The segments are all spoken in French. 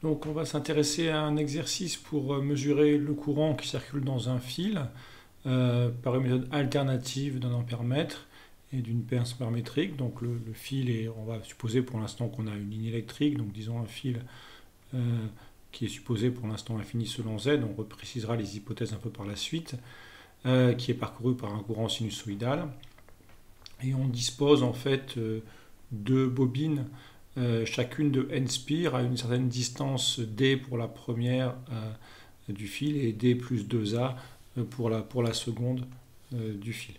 Donc on va s'intéresser à un exercice pour mesurer le courant qui circule dans un fil par une méthode alternative d'un ampèremètre et d'une pince paramétrique. Donc le fil est, on va supposer pour l'instant qu'on a une ligne électrique, donc disons un fil qui est supposé pour l'instant infini selon Z, on reprécisera les hypothèses un peu par la suite, qui est parcouru par un courant sinusoïdal. Et on dispose en fait de bobines, chacune de n spires à une certaine distance d pour la première du fil et d plus 2a pour la seconde du fil.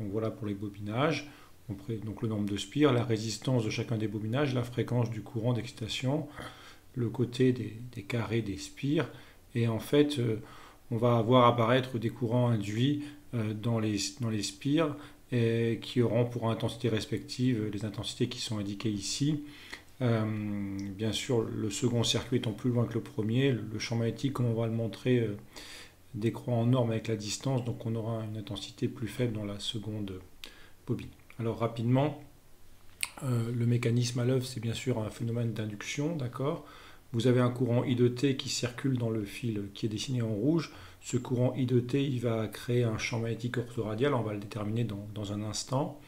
Donc voilà pour les bobinages. Donc le nombre de spires, la résistance de chacun des bobinages, la fréquence du courant d'excitation, le côté des carrés des spires. Et en fait, on va voir apparaître des courants induits dans les spires qui auront pour intensité respective les intensités qui sont indiquées ici. Bien sûr, le second circuit étant plus loin que le premier, le champ magnétique, comme on va le montrer, décroît en norme avec la distance, donc on aura une intensité plus faible dans la seconde bobine. Alors rapidement, le mécanisme à l'œuvre, c'est bien sûr un phénomène d'induction, d'accord. Vous avez un courant I de T qui circule dans le fil qui est dessiné en rouge. Ce courant I de T, il va créer un champ magnétique orthoradial, on va le déterminer dans un instant.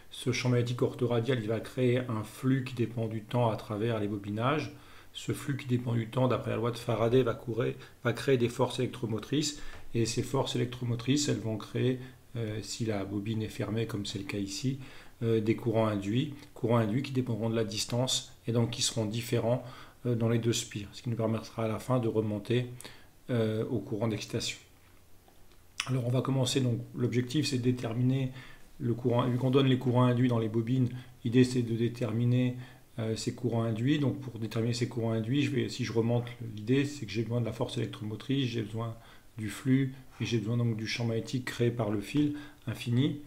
Ce champ magnétique orthoradial, il va créer un flux qui dépend du temps à travers les bobinages. Ce flux qui dépend du temps, d'après la loi de Faraday, va créer des forces électromotrices. Et ces forces électromotrices, elles vont créer, si la bobine est fermée, comme c'est le cas ici, des courants induits qui dépendront de la distance et donc qui seront différents dans les deux spires, ce qui nous permettra à la fin de remonter au courant d'excitation. Alors on va commencer, donc l'objectif c'est de déterminer le courant, vu qu'on donne les courants induits dans les bobines, l'idée c'est de déterminer ces courants induits. Donc pour déterminer ces courants induits, si je remonte, l'idée c'est que j'ai besoin de la force électromotrice, j'ai besoin du et j'ai besoin donc du champ magnétique créé par le fil infini.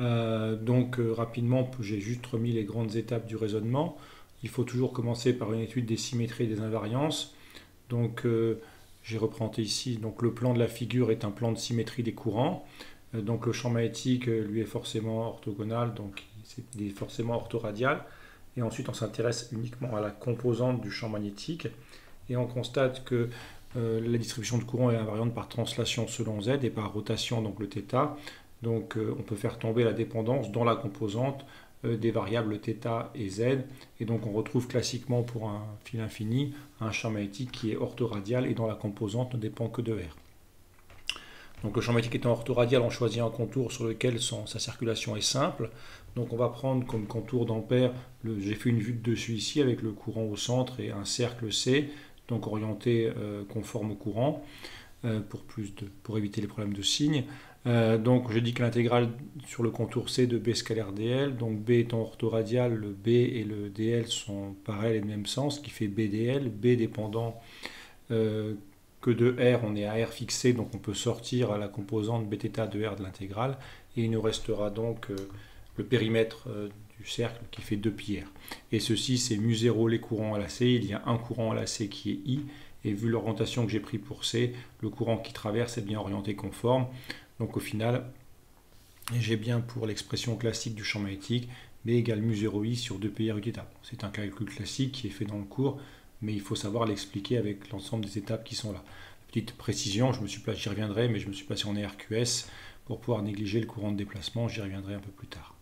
Rapidement, j'ai juste remis les grandes étapes du raisonnement. Il faut toujours commencer par une étude des symétries et des invariances. Donc j'ai représenté ici, donc le plan de la figure est un plan de symétrie des courants. Donc le champ magnétique, lui, est forcément orthogonal, donc il est forcément orthoradial. Et ensuite, on s'intéresse uniquement à la composante du champ magnétique. Et on constate que la distribution de courant est invariante par translation selon Z et par rotation, donc le θ. Donc on peut faire tomber la dépendance dans la composante des variables θ et Z. Et donc on retrouve classiquement pour un fil infini un champ magnétique qui est orthoradial et dont la composante ne dépend que de R. Donc le champ magnétique étant orthoradial, on choisit un contour sur lequel sa circulation est simple. Donc on va prendre comme contour d'ampère, j'ai fait une vue de dessus ici avec le courant au centre et un cercle C, donc orienté conforme au courant pour éviter les problèmes de signes. Donc je dis que l'intégrale sur le contour C de B scalaire dl, donc B étant orthoradial, le B et le dl sont pareils et de même sens, ce qui fait BdL, B dépendant que de R, on est à R fixé, donc on peut sortir à la composante Bθ de R de l'intégrale, et il nous restera donc le périmètre du cercle qui fait 2πr. Et ceci c'est μ0 les courants à la C, il y a un courant à la C qui est I, et vu l'orientation que j'ai pris pour C, le courant qui traverse est bien orienté conforme. Donc au final, j'ai bien pour l'expression classique du champ magnétique, B égale μ0I sur 2πr Uθ. C'est un calcul classique qui est fait dans le cours, mais il faut savoir l'expliquer avec l'ensemble des étapes qui sont là. Petite précision, j'y reviendrai, mais je me suis placé en RQS pour pouvoir négliger le courant de déplacement, j'y reviendrai un peu plus tard.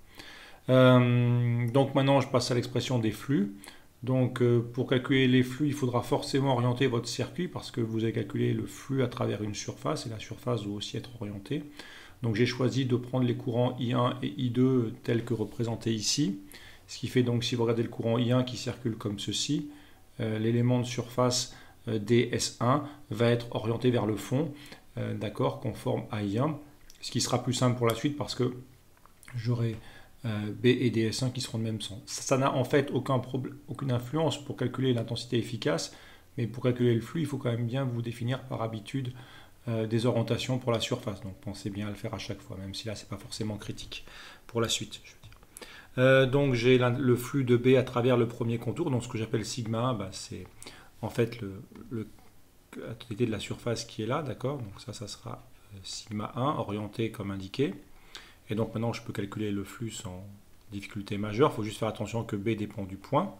Donc maintenant, je passe à l'expression des flux. Donc pour calculer les flux, il faudra forcément orienter votre circuit parce que vous avez calculé le flux à travers une surface et la surface doit aussi être orientée. Donc j'ai choisi de prendre les courants I1 et I2 tels que représentés ici. Ce qui fait donc, si vous regardez le courant I1 qui circule comme ceci, l'élément de surface ds1 va être orienté vers le fond, d'accord, conforme à I1. Ce qui sera plus simple pour la suite parce que j'aurai B et ds1 qui seront de même sens. Ça n'a en fait aucune influence pour calculer l'intensité efficace, mais pour calculer le flux, il faut quand même bien vous définir par habitude des orientations pour la surface. Donc pensez bien à le faire à chaque fois, même si là, ce n'est pas forcément critique pour la suite, je veux dire. Donc j'ai le flux de B à travers le premier contour, donc ce que j'appelle sigma 1, c'est en fait la totalité de la surface qui est là, d'accord. Donc ça sera sigma 1, orienté comme indiqué. Et donc maintenant, je peux calculer le flux sans difficulté majeure. Il faut juste faire attention que B dépend du point.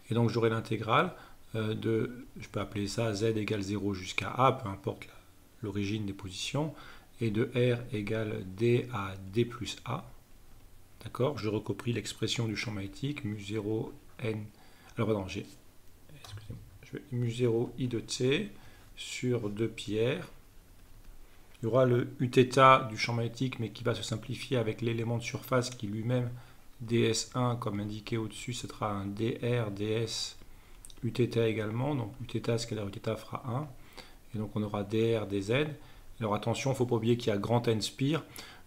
Et donc j'aurai l'intégrale je peux appeler ça Z égale 0 jusqu'à A, peu importe l'origine des positions, et de R égale D à D plus A. D'accord, je recopie l'expression du champ magnétique, mu0 n. Alors pardon, excusez-moi, je vais mu0 i de t sur 2πr. Il y aura le uθ du champ magnétique, mais qui va se simplifier avec l'élément de surface qui lui-même, ds1, comme indiqué au-dessus, ce sera un dr, ds, uθ également. Donc uθ scalaire uθ fera 1. Et donc on aura dr, dz. Alors attention, il ne faut pas oublier qu'il y a grand n spires.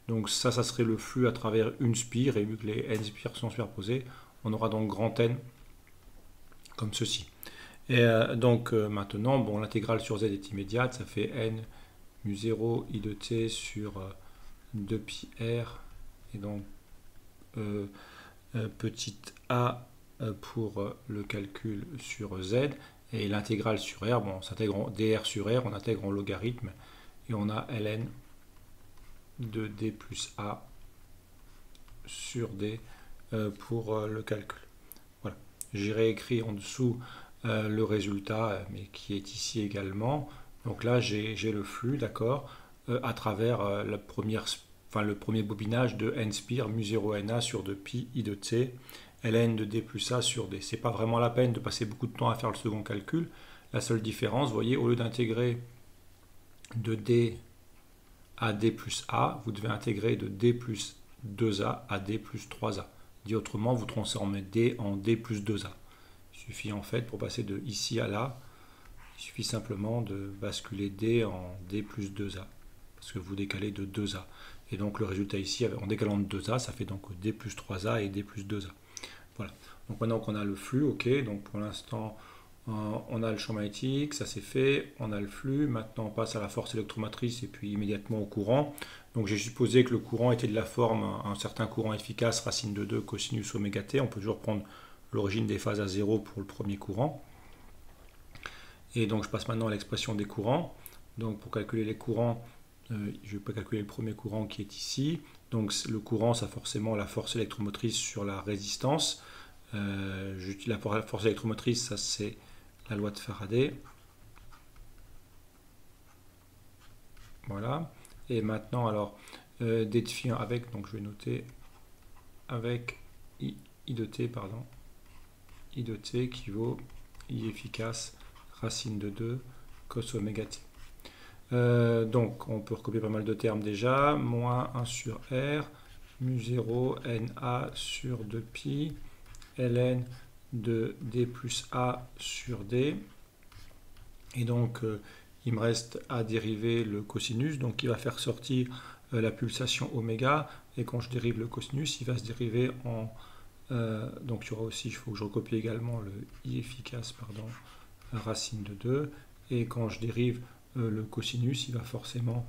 Donc ça serait le flux à travers une spire. Et vu que les n spires sont superposées, on aura donc grand n comme ceci. Et donc maintenant, bon, l'intégrale sur z est immédiate. Ça fait n mu0 i de t sur 2πr. Et donc petit a pour le calcul sur z. Et l'intégrale sur r, bon, on s'intègre en dr sur r, on intègre en logarithme. Et on a ln de d plus a sur d pour le calcul. Voilà. J'ai réécrit en dessous le résultat, mais qui est ici également. Donc là, j'ai le flux, d'accord, à travers le premier bobinage de n spire mu0 na sur 2π i de t, ln de d plus a sur d. C'est pas vraiment la peine de passer beaucoup de temps à faire le second calcul. La seule différence, vous voyez, au lieu d'intégrer de d à d plus a, vous devez intégrer de d plus 2a à d plus 3a. Dit autrement, vous transformez d en d plus 2a. Il suffit en fait, pour passer de ici à là, il suffit simplement de basculer d en d plus 2a, parce que vous décalez de 2a. Et donc le résultat ici, en décalant de 2a, ça fait donc d plus 3a et d plus 2a. Voilà. Donc maintenant qu'on a le flux, ok, donc pour l'instant, on a le champ magnétique, ça c'est fait, on a le flux, maintenant on passe à la force électromotrice et puis immédiatement au courant. Donc j'ai supposé que le courant était de la forme un certain courant efficace, racine de 2 cosinus oméga t. On peut toujours prendre l'origine des phases à 0 pour le premier courant. Et donc je passe maintenant à l'expression des courants. Donc pour calculer les courants, je ne vais pas calculer le premier courant qui est ici. Donc le courant, ça forcément la force électromotrice sur la résistance. La force électromotrice, ça c'est la loi de Faraday. Voilà. Et maintenant, alors, d de phi avec, donc je vais noter avec i de t, pardon, i de t qui vaut i efficace racine de 2 cos oméga t. Donc on peut recopier pas mal de termes déjà, moins 1 sur r, mu0 na sur 2π, ln de d plus a sur d. Et donc il me reste à dériver le cosinus, donc il va faire sortir la pulsation oméga, et quand je dérive le cosinus, il va se dériver en... donc il y aura aussi, il faut que je recopie également le i efficace, pardon, racine de 2, et quand je dérive le cosinus, il va forcément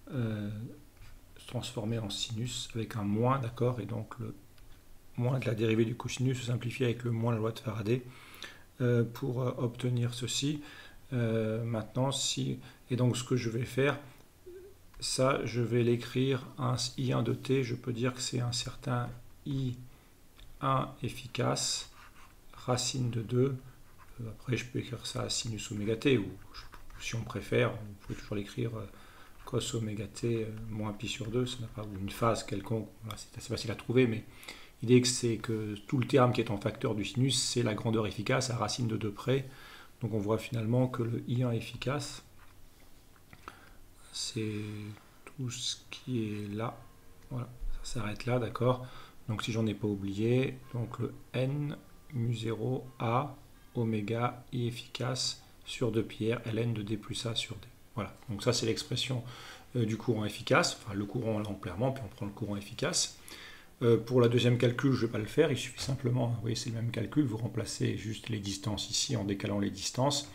se transformer en sinus avec un moins, d'accord, et donc le moins de la dérivée du cosinus se simplifie avec le moins la loi de Faraday pour obtenir ceci. Maintenant, et donc ce que je vais faire, ça, je vais l'écrire un I1 de t, je peux dire que c'est un certain I1 efficace, racine de 2, après je peux écrire ça à sinus oméga t, ou si on préfère, vous pouvez toujours l'écrire cos oméga t moins pi sur 2, ça n'a pas une phase quelconque, voilà, c'est assez facile à trouver, mais l'idée c'est que tout le terme qui est en facteur du sinus, c'est la grandeur efficace à racine de 2 près. Donc on voit finalement que le I1 efficace, c'est tout ce qui est là. Voilà, ça s'arrête là, d'accord. Donc si j'en ai pas oublié, donc le N mu0 A oméga I efficace sur 2πr ln de d plus a sur d. Voilà, donc ça c'est l'expression du courant efficace, enfin le courant l'ampèrement, puis on prend le courant efficace. Pour la deuxième calcul, je ne vais pas le faire, il suffit simplement, vous voyez c'est le même calcul, vous remplacez juste les distances ici en décalant les distances,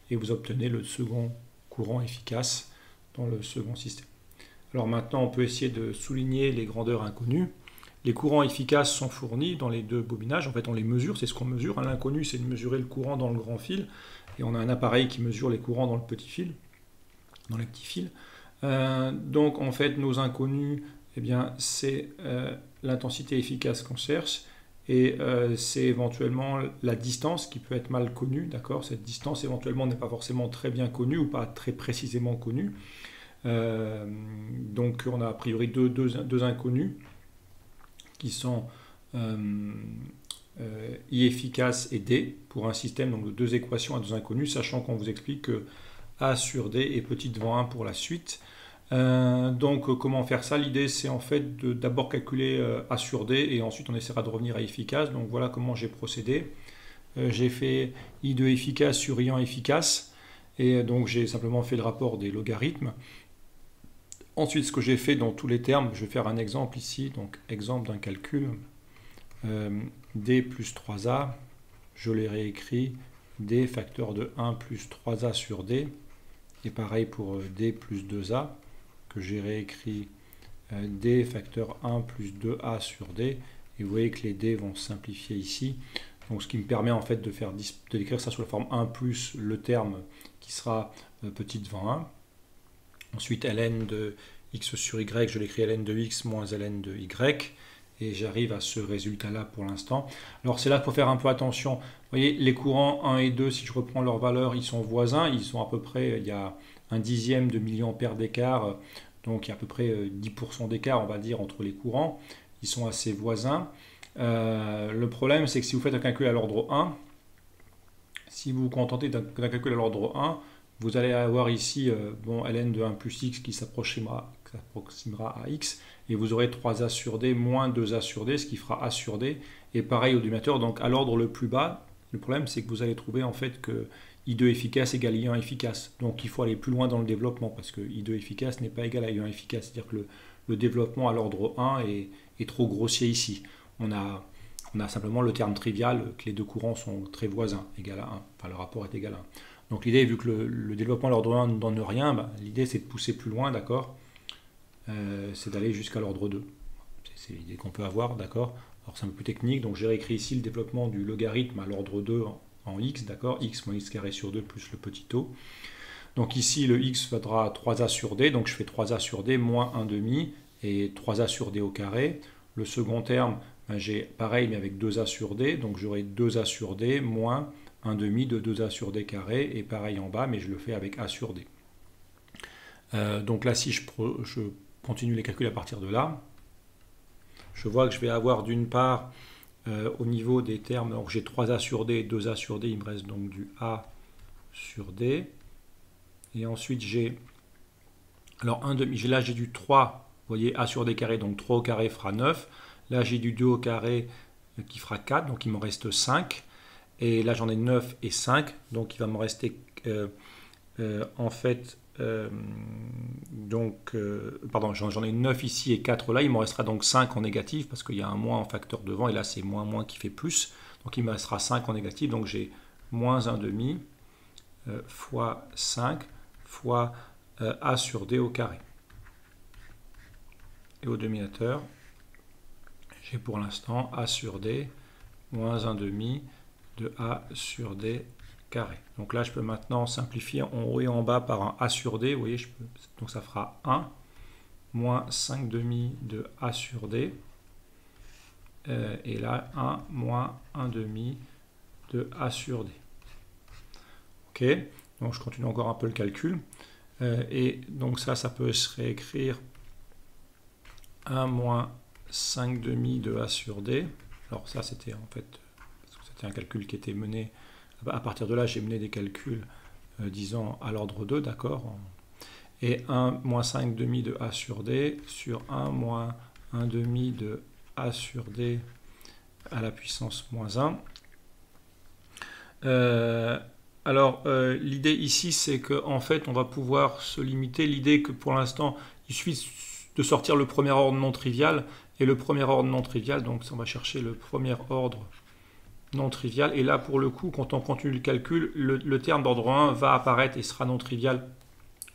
et vous obtenez le second courant efficace dans le second système. Alors maintenant, on peut essayer de souligner les grandeurs inconnues. Les courants efficaces sont fournis dans les deux bobinages, en fait on les mesure, c'est ce qu'on mesure. L'inconnu, c'est de mesurer le courant dans le grand fil, et on a un appareil qui mesure les courants dans le petit fil, dans les petits fils. Donc en fait, nos inconnus, eh bien, c'est l'intensité efficace qu'on cherche, et c'est éventuellement la distance qui peut être mal connue, d'accord? Cette distance éventuellement n'est pas forcément très bien connue ou pas très précisément connue. Donc on a a priori deux inconnus qui sont I efficace et D pour un système donc de deux équations à deux inconnus, sachant qu'on vous explique que A sur D est petit devant 1 pour la suite. Donc comment faire ça? L'idée c'est en fait d'abord calculer A sur D et ensuite on essaiera de revenir à efficace. Donc voilà comment j'ai procédé. J'ai fait I de efficace sur I en efficace et donc j'ai simplement fait le rapport des logarithmes. Ensuite ce que j'ai fait dans tous les termes, je vais faire un exemple ici, donc exemple d'un calcul. D plus 3A, je l'ai réécrit D facteur de 1 plus 3A sur D, et pareil pour D plus 2A, que j'ai réécrit D facteur 1 plus 2A sur D, et vous voyez que les D vont simplifier ici, donc ce qui me permet en fait de d'écrire ça sous la forme 1 plus le terme qui sera petit devant 1. Ensuite ln de x sur y, je l'écris ln de x moins ln de y, et j'arrive à ce résultat-là pour l'instant. Alors c'est là qu'il faut faire un peu attention. Vous voyez, les courants 1 et 2, si je reprends leurs valeurs, ils sont voisins. Ils sont à peu près, il y a un dixième de milliampère d'écart, donc il y a à peu près 10% d'écart, on va dire, entre les courants. Ils sont assez voisins. Le problème, c'est que si vous faites un calcul à l'ordre 1, si vous vous contentez d'un calcul à l'ordre 1, vous allez avoir ici ln de 1 plus x qui s'approximera à x, et vous aurez 3a sur d moins 2a sur d, ce qui fera a sur d, et pareil au dénominateur, donc à l'ordre le plus bas. Le problème c'est que vous allez trouver en fait que I2 efficace égale I1 efficace, donc il faut aller plus loin dans le développement, parce que I2 efficace n'est pas égal à I1 efficace, c'est-à-dire que le développement à l'ordre 1 est trop grossier ici. On a simplement le terme trivial que les deux courants sont très voisins, égal à 1, enfin le rapport est égal à 1. Donc l'idée, vu que le développement à l'ordre 1 ne donne rien, l'idée c'est de pousser plus loin, d'accord, c'est d'aller jusqu'à l'ordre 2. C'est l'idée qu'on peut avoir, d'accord. Alors c'est un peu plus technique, donc j'ai réécrit ici le développement du logarithme à l'ordre 2 en x, d'accord, x moins x carré sur 2 plus le petit o. Donc ici le x vaudra 3a sur d, donc je fais 3a sur d moins 1 demi et 3a sur d au carré. Le second terme, j'ai pareil mais avec 2a sur d, donc j'aurai 2a sur d moins 1 demi de 2a sur d carré, et pareil en bas, mais je le fais avec a sur d. Donc là, si je continue les calculs à partir de là, je vois que je vais avoir d'une part, au niveau des termes, donc j'ai 3a sur d et 2a sur d, il me reste donc du a sur d. Et ensuite j'ai, alors 1 demi, là j'ai du 3, vous voyez, a sur d carré, donc 3 au carré fera 9. Là j'ai du 2 au carré qui fera 4, donc il me reste 5. Et là j'en ai 9 et 5, donc il va me rester en fait, pardon, j'en ai 9 ici et 4 là, il me restera donc 5 en négatif, parce qu'il y a un moins en facteur devant, et là c'est moins qui fait plus, donc il me restera 5 en négatif, donc j'ai moins 1 demi fois 5 fois a sur d au carré. Et au dénominateur, j'ai pour l'instant a sur d moins 1 demi de a sur d carré. Donc là, je peux maintenant simplifier en haut et en bas par un a sur d. Vous voyez, donc ça fera 1 moins 5 demi de a sur d. Et là, 1 moins 1 demi de a sur d. Ok, donc je continue encore un peu le calcul. Et donc ça peut se réécrire 1 moins 5 demi de a sur d. Alors ça, c'était en fait... C'était un calcul qui était mené, à partir de là j'ai mené des calculs disons à l'ordre 2, d'accord, et 1 moins 5 demi de a sur d sur 1 moins 1 demi de a sur d à la puissance moins 1. L'idée ici c'est qu'en fait on va pouvoir se limiter, l'idée que pour l'instant il suffit de sortir le premier ordre non trivial, et le premier ordre non trivial, donc on va chercher le premier ordre non trivial, et là pour le coup quand on continue le calcul, le terme d'ordre 1 va apparaître et sera non trivial,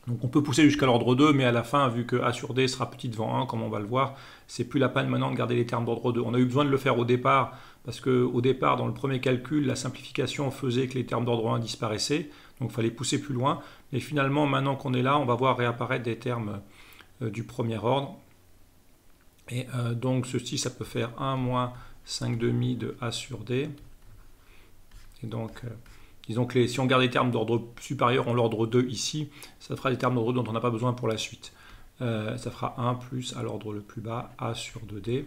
donc on peut pousser jusqu'à l'ordre 2, mais à la fin, vu que a sur d sera petit devant 1 comme on va le voir, c'est plus la peine maintenant de garder les termes d'ordre 2. On a eu besoin de le faire au départ, parce qu'au départ dans le premier calcul, la simplification faisait que les termes d'ordre 1 disparaissaient, donc il fallait pousser plus loin, mais finalement maintenant qu'on est là, on va voir réapparaître des termes du premier ordre, et donc ceci ça peut faire 1 moins 5 demi de A sur D. Et donc, disons que si on garde les termes d'ordre supérieur en l'ordre 2 ici, ça fera des termes d'ordre 2 dont on n'a pas besoin pour la suite. Ça fera 1 plus à l'ordre le plus bas, A sur 2D.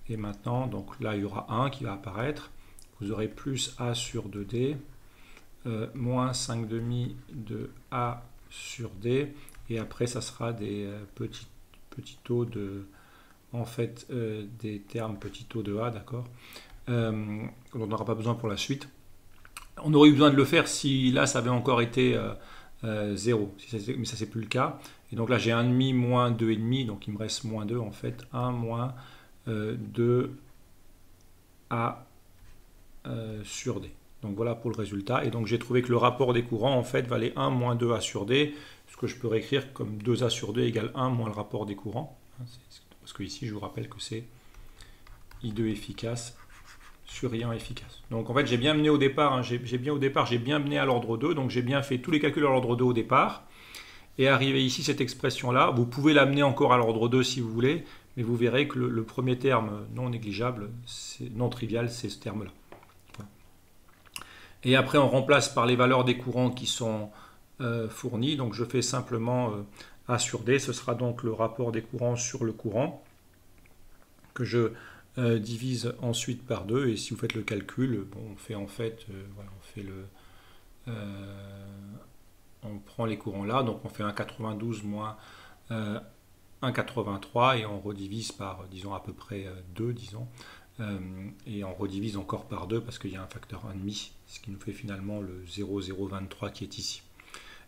Et maintenant, donc là, il y aura 1 qui va apparaître. Vous aurez plus A sur 2D, moins 5 demi de A sur D. Et après, ça sera des petits taux de... En fait, des termes petits taux de A, d'accord, on n'aura pas besoin pour la suite. On aurait eu besoin de le faire si là, ça avait encore été 0. Mais ça, c'est plus le cas. Et donc là, j'ai 1,5 moins 2,5. Donc, il me reste moins 2, en fait. 1 moins 2 A sur D. Donc, voilà pour le résultat. Et donc, j'ai trouvé que le rapport des courants, en fait, valait 1 moins 2 A sur D. Ce que je peux réécrire comme 2A sur D égale 1 moins le rapport des courants. Parce que ici, je vous rappelle que c'est I2 efficace sur I1 efficace. Donc en fait, j'ai bien mené au départ, j'ai bien mené à l'ordre 2, donc j'ai bien fait tous les calculs à l'ordre 2 au départ. Et arrivé ici, cette expression-là, vous pouvez l'amener encore à l'ordre 2 si vous voulez, mais vous verrez que le premier terme non négligeable, non trivial, c'est ce terme-là. Voilà. Et après, on remplace par les valeurs des courants qui sont fournies. Donc je fais simplement A sur D, ce sera donc le rapport des courants sur le courant, que je divise ensuite par 2, et si vous faites le calcul, bon, on fait en fait, voilà, on prend les courants là, donc on fait 1,92 moins 1,83 et on redivise par, disons, à peu près 2, disons, et on redivise encore par 2 parce qu'il y a un facteur 1,5, ce qui nous fait finalement le 0,023 qui est ici.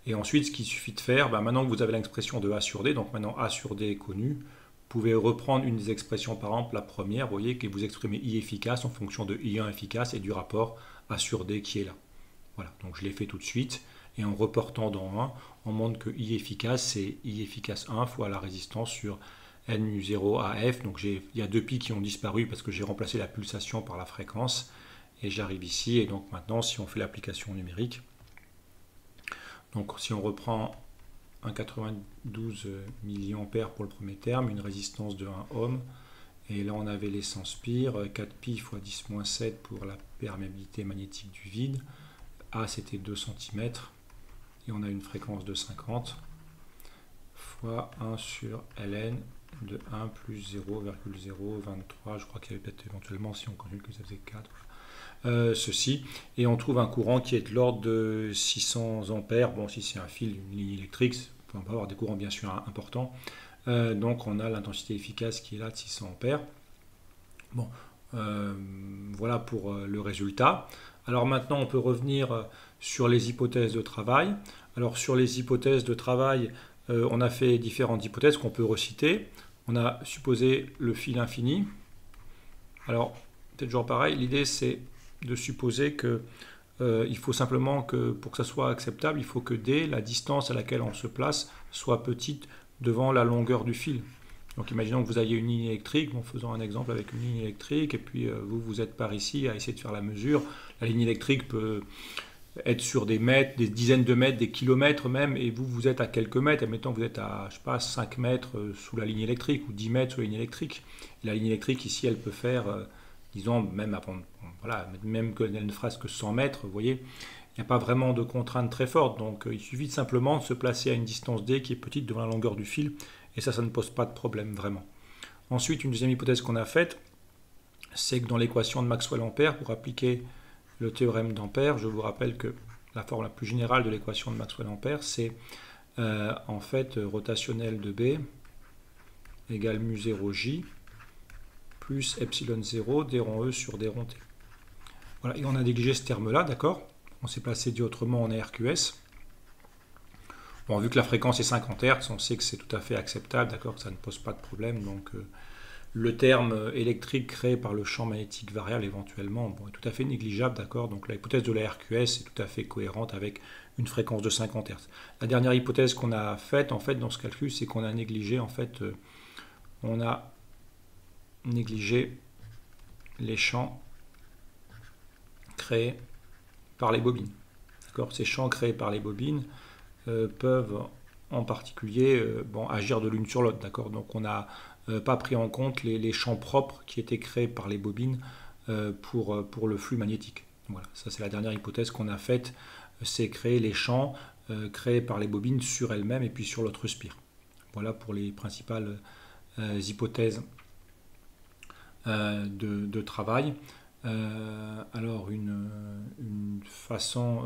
Et ensuite, ce qu'il suffit de faire, maintenant que vous avez l'expression de A sur D, donc maintenant A sur D est connu, vous pouvez reprendre une des expressions, par exemple la première, vous voyez que vous exprimez I efficace en fonction de I1 efficace et du rapport A sur D qui est là. Voilà, donc je l'ai fait tout de suite, et en reportant dans 1, on montre que I efficace, c'est I efficace 1 fois la résistance sur N mu 0 à F, donc il y a 2 pi qui ont disparu parce que j'ai remplacé la pulsation par la fréquence, et j'arrive ici, et donc maintenant si on fait l'application numérique, donc si on reprend 1,92 mA pour le premier terme, une résistance de 1 ohm, et là on avait l'essence pire, 4pi fois 10-7 pour la perméabilité magnétique du vide, A c'était 2 cm, et on a une fréquence de 50, fois 1 sur ln de 1 plus 0,023, je crois qu'il y avait peut-être éventuellement, si on calcule que ça faisait 4, ceci, et on trouve un courant qui est de l'ordre de 600 ampères. Bon, si c'est un fil, une ligne électrique, on peut avoir des courants bien sûr importants. Donc on a l'intensité efficace qui est là de 600 ampères. Bon, voilà pour le résultat. Alors maintenant, on peut revenir sur les hypothèses de travail. Alors sur les hypothèses de travail, on a fait différentes hypothèses qu'on peut reciter. On a supposé le fil infini. Alors, peut-être toujours pareil, l'idée c'est de supposer que il faut simplement que, pour que ça soit acceptable, il faut que D, la distance à laquelle on se place, soit petite devant la longueur du fil. Donc imaginons que vous ayez une ligne électrique, en faisant un exemple avec une ligne électrique, et puis vous êtes par ici à essayer de faire la mesure. La ligne électrique peut être sur des mètres, des dizaines de mètres, des kilomètres même, et vous êtes à quelques mètres. Admettons que vous êtes à, je sais pas, 5 mètres sous la ligne électrique, ou 10 mètres sous la ligne électrique. Et la ligne électrique ici, elle peut faire, disons, même qu'elle ne fasse que 100 mètres, vous voyez, il n'y a pas vraiment de contrainte très forte, donc il suffit simplement de se placer à une distance D qui est petite devant la longueur du fil, et ça ne pose pas de problème vraiment. Ensuite, une deuxième hypothèse qu'on a faite, c'est que dans l'équation de Maxwell-Ampère, pour appliquer le théorème d'Ampère, je vous rappelle que la forme la plus générale de l'équation de Maxwell-Ampère, c'est en fait rotationnel de B égale mu 0J plus epsilon 0 d rond E sur d rond T. Voilà, et on a négligé ce terme-là, d'accord? On s'est placé dit autrement en RQS. Bon, vu que la fréquence est 50 Hz, on sait que c'est tout à fait acceptable, d'accord, que ça ne pose pas de problème. Donc le terme électrique créé par le champ magnétique variable éventuellement, bon, est tout à fait négligeable, d'accord. Donc l'hypothèse de la RQS est tout à fait cohérente avec une fréquence de 50 Hz. La dernière hypothèse qu'on a faite, en fait, dans ce calcul, c'est qu'on a négligé, en fait, les champs créés par les bobines. Ces champs créés par les bobines peuvent en particulier agir de l'une sur l'autre. Donc on a pas pris en compte les champs propres qui étaient créés par les bobines pour le flux magnétique. Voilà, ça c'est la dernière hypothèse qu'on a faite, c'est créer les champs créés par les bobines sur elles-mêmes et puis sur l'autre spire. Voilà pour les principales hypothèses de travail. Alors une façon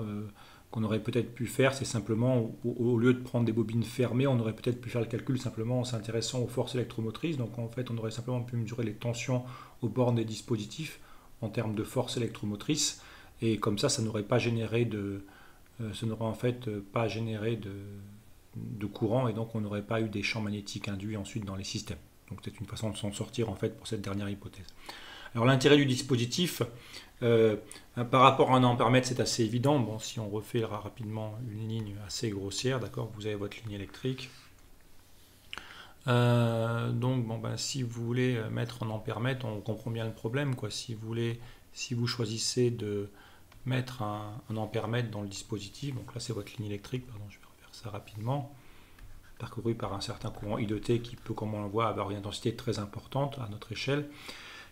qu'on aurait peut-être pu faire, c'est simplement, au lieu de prendre des bobines fermées, on aurait peut-être pu faire le calcul simplement en s'intéressant aux forces électromotrices. Donc en fait, on aurait simplement pu mesurer les tensions aux bornes des dispositifs en termes de force électromotrice, et comme ça n'aurait pas généré ça n'aurait en fait pas généré de courant, et donc on n'aurait pas eu des champs magnétiques induits ensuite dans les systèmes. Donc c'est une façon de s'en sortir en fait pour cette dernière hypothèse. Alors l'intérêt du dispositif, par rapport à un ampèremètre, c'est assez évident. Bon, si on refait rapidement une ligne assez grossière, d'accord, vous avez votre ligne électrique. Donc bon, si vous voulez mettre un ampèremètre, on comprend bien le problème, quoi. Si vous choisissez de mettre un ampèremètre dans le dispositif, donc là c'est votre ligne électrique, pardon, je vais refaire ça rapidement, parcouru par un certain courant I de T qui peut, comme on le voit, avoir une intensité très importante à notre échelle.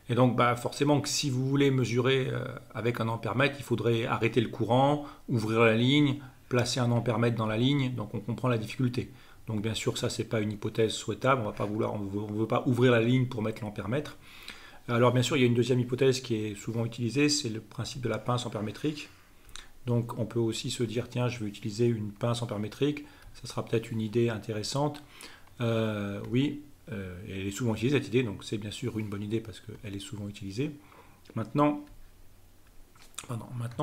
Et donc forcément que si vous voulez mesurer avec un ampèremètre, il faudrait arrêter le courant, ouvrir la ligne, placer un ampèremètre dans la ligne, donc on comprend la difficulté. Donc bien sûr ça c'est pas une hypothèse souhaitable, on ne veut pas ouvrir la ligne pour mettre l'ampèremètre. Alors bien sûr il y a une deuxième hypothèse qui est souvent utilisée, c'est le principe de la pince ampèrmétrique. Donc on peut aussi se dire tiens je vais utiliser une pince ampèrmétrique, ça sera peut-être une idée intéressante. Oui. Elle est souvent utilisée cette idée, donc c'est bien sûr une bonne idée parce qu'elle est souvent utilisée. Maintenant,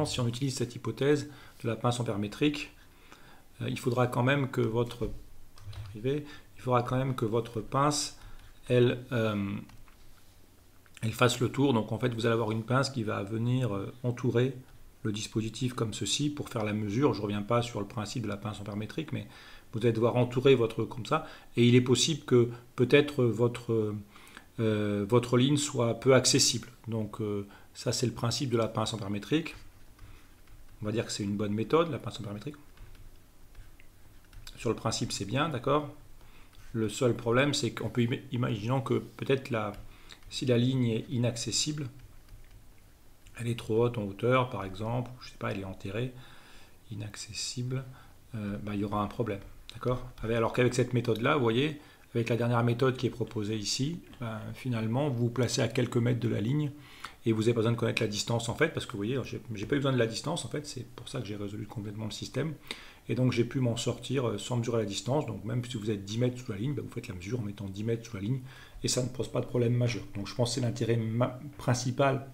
si on utilise cette hypothèse de la pince ampèrmétrique, il faudra quand même que votre pince elle fasse le tour. Donc en fait vous allez avoir une pince qui va venir entourer le dispositif comme ceci pour faire la mesure. Je ne reviens pas sur le principe de la pince ampèrmétrique, mais vous allez devoir entourer votre comme ça, et il est possible que peut-être votre ligne soit peu accessible. Donc ça c'est le principe de la pince ampèrmétrique. On va dire que c'est une bonne méthode, la pince ampèrmétrique. Sur le principe c'est bien, d'accord. Le seul problème c'est qu'on peut imaginer que peut-être si la ligne est inaccessible, elle est trop haute en hauteur par exemple, je sais pas, elle est enterrée, inaccessible, il y aura un problème. D'accord ? Alors qu'avec cette méthode-là, vous voyez, avec la dernière méthode qui est proposée ici, finalement, vous vous placez à quelques mètres de la ligne et vous n'avez pas besoin de connaître la distance en fait, parce que vous voyez, j'ai pas eu besoin de la distance en fait, c'est pour ça que j'ai résolu complètement le système. Et donc j'ai pu m'en sortir sans mesurer la distance. Donc même si vous êtes 10 mètres sous la ligne, vous faites la mesure en mettant 10 mètres sous la ligne et ça ne pose pas de problème majeur. Donc je pense que c'est l'intérêt principal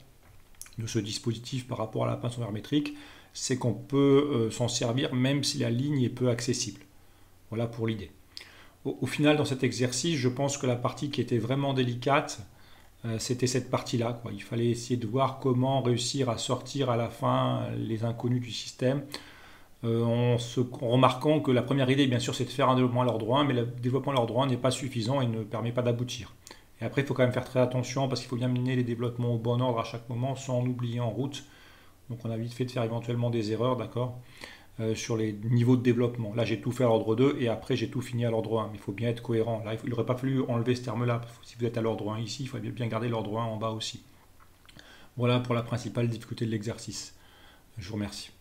de ce dispositif par rapport à la pince ampèrmétrique, c'est qu'on peut s'en servir même si la ligne est peu accessible. Voilà pour l'idée. Au final, dans cet exercice, je pense que la partie qui était vraiment délicate, c'était cette partie-là. Il fallait essayer de voir comment réussir à sortir à la fin les inconnus du système, en remarquant que la première idée, bien sûr, c'est de faire un développement à l'ordre 1, mais le développement à l'ordre 1 n'est pas suffisant et ne permet pas d'aboutir. Et après, il faut quand même faire très attention parce qu'il faut bien mener les développements au bon ordre à chaque moment sans en oublier en route. Donc on a vite fait de faire éventuellement des erreurs, d'accord, sur les niveaux de développement. Là, j'ai tout fait à l'ordre 2 et après, j'ai tout fini à l'ordre 1. Mais il faut bien être cohérent. Là, il n'aurait pas fallu enlever ce terme-là. Si vous êtes à l'ordre 1 ici, il faut bien garder l'ordre 1 en bas aussi. Voilà pour la principale difficulté de l'exercice. Je vous remercie.